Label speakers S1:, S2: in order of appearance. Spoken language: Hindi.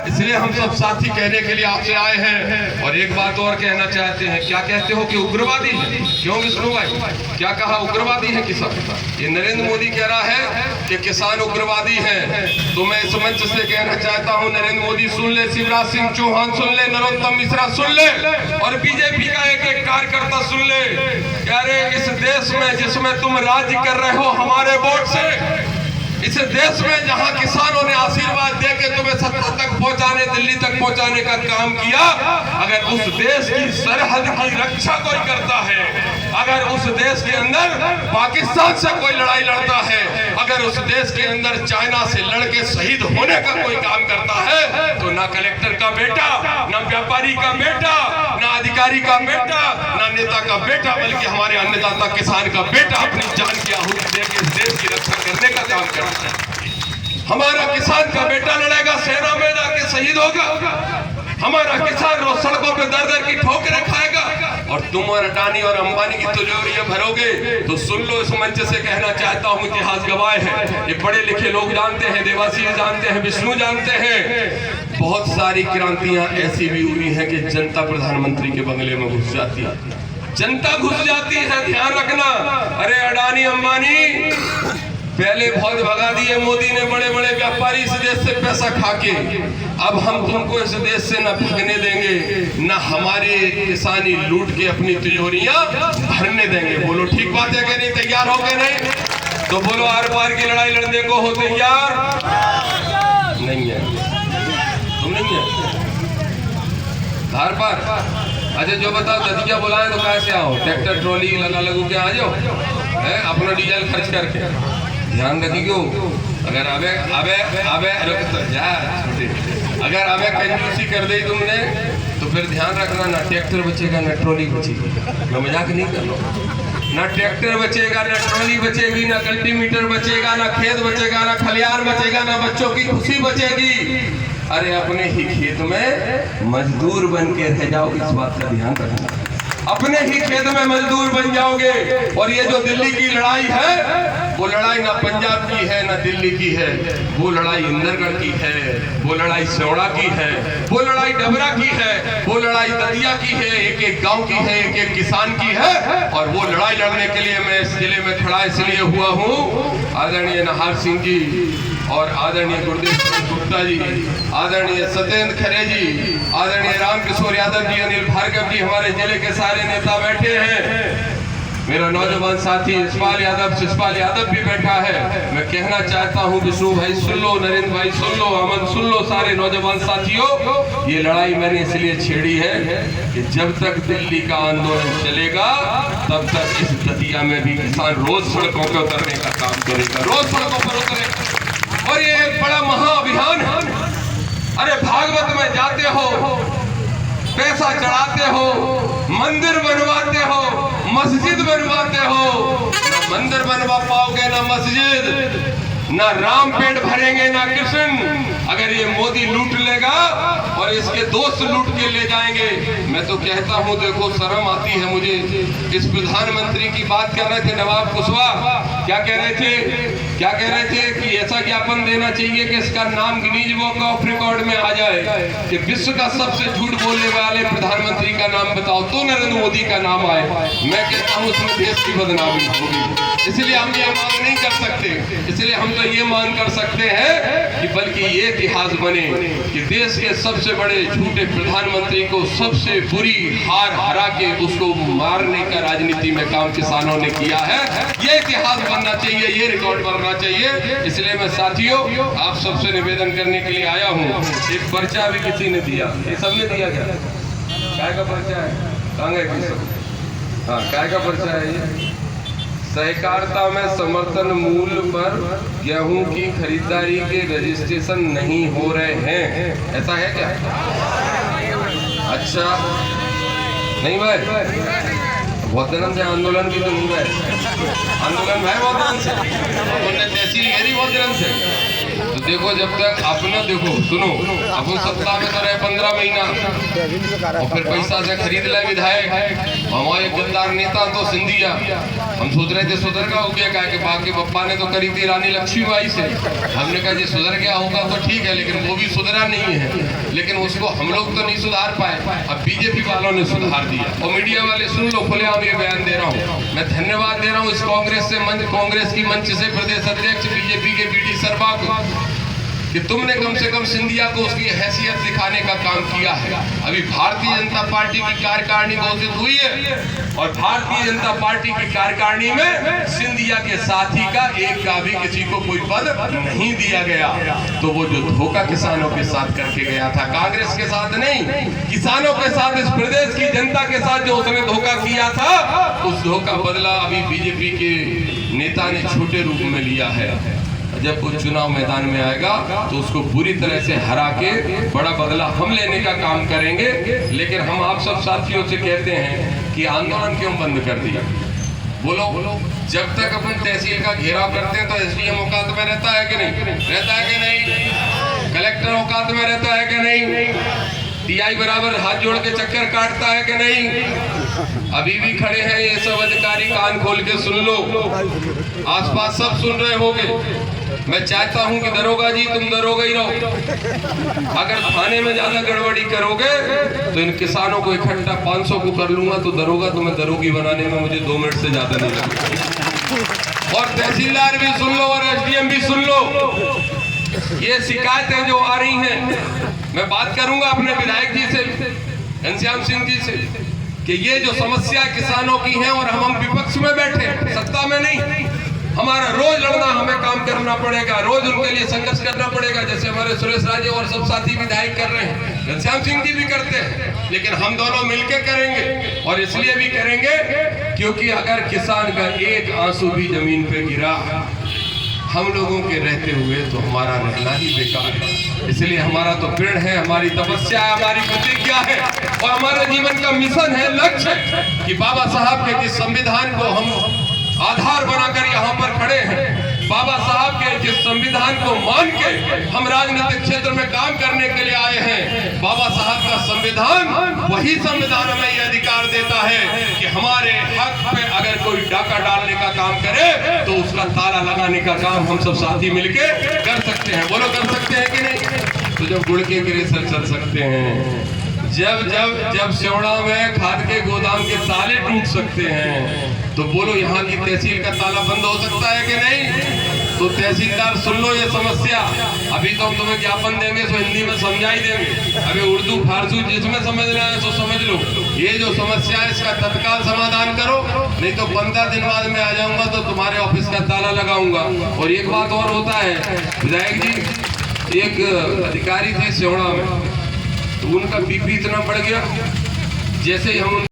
S1: इसलिए हम सब साथी कहने के लिए आपसे आए हैं। और एक बात और कहना चाहते हैं, क्या कहते हो कि उग्रवादी है? क्यों विष्णु भाई, क्या कहा? उग्रवादी है किसान? ये नरेंद्र मोदी कह रहा है कि किसान उग्रवादी है। तो मैं इस मंच से कहना चाहता हूं, नरेंद्र मोदी सुन ले, शिवराज सिंह चौहान सुन ले, नरोत्तम मिश्रा सुन ले, और बीजेपी का एक एक कार्यकर्ता सुन ले। कह रहे इस देश में जिसमें तुम राज्य कर रहे हो हमारे वोट से, इस देश में जहां किसानों ने आशीर्वाद देके तुम्हें सत्ता तक पहुंचाने, दिल्ली तक पहुंचाने का काम किया, अगर उस देश की सरहद की रक्षा कोई करता है, अगर उस देश के अंदर पाकिस्तान से कोई लड़ाई लड़ता है, अगर उस देश के अंदर चाइना से लड़के शहीद होने का कोई काम करता है, तो ना कलेक्टर का बेटा, ना व्यापारी का बेटा, ना अधिकारी का बेटा, ना नेता का बेटा, बल्कि हमारे अन्नदाता किसान का बेटा अपनी जान की आहुति देकर इस देश की रक्षा करने का काम करता है। हमारा किसान का बेटा लड़ेगा, सेना में जाके शहीद होगा, हमारा किसान रोज सड़कों पे दर दर की ठोकरें खाएगा, और तुम और अडानी और अंबानी की तिजोरियां भरोगे। तो सुन लो, इस मंच से कहना चाहता हूं, इतिहास गवाह है, ये पढ़े लिखे लोग जानते हैं, देवासी जानते हैं, विष्णु जानते हैं, बहुत सारी क्रांतियां ऐसी भी हुई है कि जनता प्रधानमंत्री के बंगले में घुस जाती है, जनता घुस जाती है, ध्यान रखना। अरे अडानी अंबानी पहले बहुत भगा दिए मोदी ने बड़े बड़े व्यापारी इस देश से पैसा खाके, अब हम तुमको इस देश से न भगने देंगे, न हमारे किसानी लूट के अपनी तिजोरियां भरने देंगे। बोलो ठीक बात है कि नहीं? तैयार हो गए नहीं? तो बोलो आर पार की लड़ाई लड़ने को हो तैयार? नहीं है, तुम नहीं है धार पार? अच्छा जो बताओ, ददिया बुलाए तो कैसे आओ? ट्रैक्टर ट्रॉली लगा लगू के आ जाओ, अपना डीजल खर्च करके। ध्यान रखियो, अगर अगर अबे कंजूसी कर दी तुमने तो फिर ध्यान रखना, ना ट्रैक्टर बचेगा ना ट्रॉली बचेगी। मैं मजाक नहीं कर रहा हूँ। ना ट्रैक्टर बचेगा, ना ट्रॉली बचेगी, ना कल्टीमीटर बचेगा, ना खेत बचेगा, ना खलियान बचेगा, ना बच्चों की खुशी बचेगी। अरे अपने ही खेत में मजदूर बन के रह जाओ, इस बात का ध्यान रखना। अपने ही खेत में मजदूर बन जाओगे। और ये जो दिल्ली की लड़ाई है, वो लड़ाई ना पंजाब की है ना दिल्ली की है, वो लड़ाई इंदरगढ़ की है, वो लड़ाई सेवड़ा की है, वो लड़ाई डबरा की है, वो लड़ाई दतिया की है, एक एक गांव की है, एक एक किसान की है। और वो लड़ाई लड़ने के लिए मैं इस जिले में खड़ा इसलिए हुआ हूँ, आदरणीय नाहर सिंह जी और आदरणीय गुरुदेव सिंह गुप्ता जी, आदरणीय सत्येंद्र खरे जी, आदरणीय रामकिशोर यादव जी, अनिल भार्गव जी, हमारे जिले के सारे नेता बैठे हैं। मेरा नौजवान साथी शिशपाल यादव भी बैठा है। मैं कहना चाहता हूं, विष्णु भाई सुन लो, नरेंद्र भाई सुन लो, अमन सुन लो, सारे नौजवान साथियों, ये लड़ाई मैंने इसलिए छेड़ी है कि जब तक दिल्ली का आंदोलन चलेगा तब तक इस दतिया में भी किसान रोज सड़कों पर उतरने का काम करेगा, रोज सड़कों पर उतरेगा। और ये एक बड़ा महाअभियान है। अरे भागवत में जाते हो, पैसा चढ़ाते हो, मंदिर बनवाते हो, मस्जिद बनवाते हो, ना मंदिर बनवा पाओगे ना मस्जिद, ना राम पेट भरेंगे ना कृष्ण। अगर ये मोदी लूट लेगा और इसके दोस्त लूट के ले जाएंगे, मैं तो कहता हूं, देखो शर्म आती है मुझे। इस प्रधानमंत्री की बात कर रहे थे नवाब कुशवाहा, क्या कह रहे थे कि ऐसा ज्ञापन देना चाहिए कि इसका नाम गिनीज बुक ऑफ रिकॉर्ड में आ जाए कि विश्व का सबसे झूठ बोलने वाले प्रधानमंत्री का नाम बताओ, तो नरेंद्र मोदी का नाम आए। मैं कहता हूं उसमें देश की बदनामी होगी, इसलिए हम ये मांग नहीं कर सकते। इसलिए हम तो ये मांग कर सकते हैं कि बल्कि ये इतिहास बने कि देश के सबसे बड़े झूठे प्रधानमंत्री को सबसे बुरी हार हरा के उसको मारने का राजनीति में काम किसानों ने किया है। ये इतिहास बनना चाहिए, ये रिकॉर्ड बनना चाहिए। इसलिए मैं साथियों आप सबसे निवेदन करने के लिए आया हूँ। एक पर्चा भी किसी ने दिया, ये सबने दिया क्या? काय का पर्चा है? हाँ, काय का पर्चा है ये? सहकारिता में समर्थन मूल्य पर गेहूं की खरीदारी के रजिस्ट्रेशन नहीं हो रहे हैं, ऐसा है क्या? अच्छा नहीं भाई, बहुत दिन से आंदोलन की तो नहीं है, आंदोलन है बहुत दिन से, उन्होंने तहसील घेरी बहुत दिन से। तो देखो जब तक अपने देखो सुनो, अपन सत्ता में तो रह 15 महीना और फिर पैसा से खरीद ले विधायक। हमारे गद्दार नेता तो सिंधिया, हम सोच रहे थे सुधर का हो गया, कहा कि बाकी पप्पा ने तो करी थी रानी लक्ष्मीबाई से। हमने कहा जी सुधर गया होगा तो ठीक है, लेकिन वो भी सुधरा नहीं है, लेकिन उसको हम लोग तो नहीं सुधार पाए। अब बीजेपी वालों ने सुधार दिया। और मीडिया वाले सुन लो, खुलेआम ये बयान दे रहा हूँ, मैं धन्यवाद दे रहा हूँ इस कांग्रेस की मंच से प्रदेश अध्यक्ष बीजेपी के बीडी सरबा को, कि तुमने कम से कम सिंधिया को उसकी हैसियत दिखाने का काम किया है। अभी भारतीय जनता पार्टी की कार्यकारिणी घोषित हुई है और भारतीय जनता पार्टी की कार्यकारिणी में सिंधिया के साथी का एक का भी किसी को कोई पद नहीं दिया गया। तो वो जो धोखा किसानों के साथ करके गया था, कांग्रेस के साथ नहीं, किसानों के साथ, इस प्रदेश की जनता के साथ जो उसने धोखा किया था, उस धोखा बदला अभी बीजेपी के नेता ने छोटे रूप में लिया है। जब वो चुनाव मैदान में आएगा तो उसको पूरी तरह से हरा के बड़ा बदला हम लेने का काम करेंगे। लेकिन हम आप सब साथियों से कहते हैं कि आंदोलन क्यों बंद कर दिया? बोलो, जब तक अपन तहसील का घेराव करते हैं तो एसडीएम औकात में रहता है कि नहीं? रहता है कि नहीं? कलेक्टर औकात में रहता है कि नहीं? टीआई बराबर हाथ जोड़ के चक्कर काटता है कि नहीं? अभी भी खड़े हैं ये सब अधिकारी, कान खोल के सुन लो, आसपास सब सुन रहे होंगे। मैं चाहता हूं कि दरोगा जी तुम दरोगा ही रहो। अगर थाने में ज्यादा गड़बड़ी करोगे तो इन किसानों को इकट्ठा 500 को कर लूंगा, तो दरोगा तुम्हें दरोगी बनाने में मुझे 2 मिनट से ज्यादा नहीं लगेगा। और तहसीलदार भी सुन लो और एसडीएम भी सुन लो, ये शिकायतें जो आ रही हैं, मैं बात करूंगा अपने विधायक जी से, घनश्याम सिंह जी से, कि ये जो समस्या किसानों की है और हम विपक्ष में बैठे, सत्ता में नहीं, हमारा रोज लड़ना, हमें काम करना पड़ेगा, रोज उनके लिए संघर्ष करना पड़ेगा, जैसे हमारे सुरेश राजे और सब साथी विधायक कर रहे हैं, घनश्याम सिंह जी भी करते हैं, लेकिन हम दोनों मिलकर करेंगे। और इसलिए भी करेंगे क्योंकि अगर किसान का एक आंसू भी जमीन पे गिरा हम लोगों के रहते हुए तो हमारा रहना ही बेकार है। इसलिए हमारा तो प्रण है, हमारी तपस्या है, हमारी प्रतिज्ञा है और हमारे जीवन का मिशन है, लक्ष्य है कि बाबा साहब के जिस संविधान को हम आधार बनाकर यहाँ पर खड़े हैं, बाबा साहब के जिस संविधान को मान के हम राजनीतिक क्षेत्र में काम करने के लिए आए हैं, बाबा साहब का संविधान, वही संविधान हमें ये अधिकार देता है कि हमारे हक पे अगर कोई डाका डालने का काम करे तो उसका ताला लगाने का काम हम सब साथी मिलके कर सकते हैं। बोलो, कर सकते हैं कि नहीं? तो जब गुड़ के गिरेसर चल सकते हैं, जब सेवड़ा में खाद के गोदाम के ताले टूट सकते हैं, तो बोलो यहाँ की तहसील का ताला बंद हो सकता है कि नहीं? तो तहसीलदार सुन लो ये समस्या, अभी तो हम तुम्हें ज्ञापन देंगे तो हिंदी में समझाई देंगे, अभी उर्दू फारसी जिसमें समझना है तो समझ लो। ये जो समस्या है इसका तत्काल समाधान करो, नहीं तो 15 दिन बाद में आ जाऊंगा तो तुम्हारे ऑफिस का ताला लगाऊंगा। और एक बात और होता है विधायक जी, एक अधिकारी थे सेवड़ा में, तो उनका बीपी इतना बढ़ गया, जैसे ही हम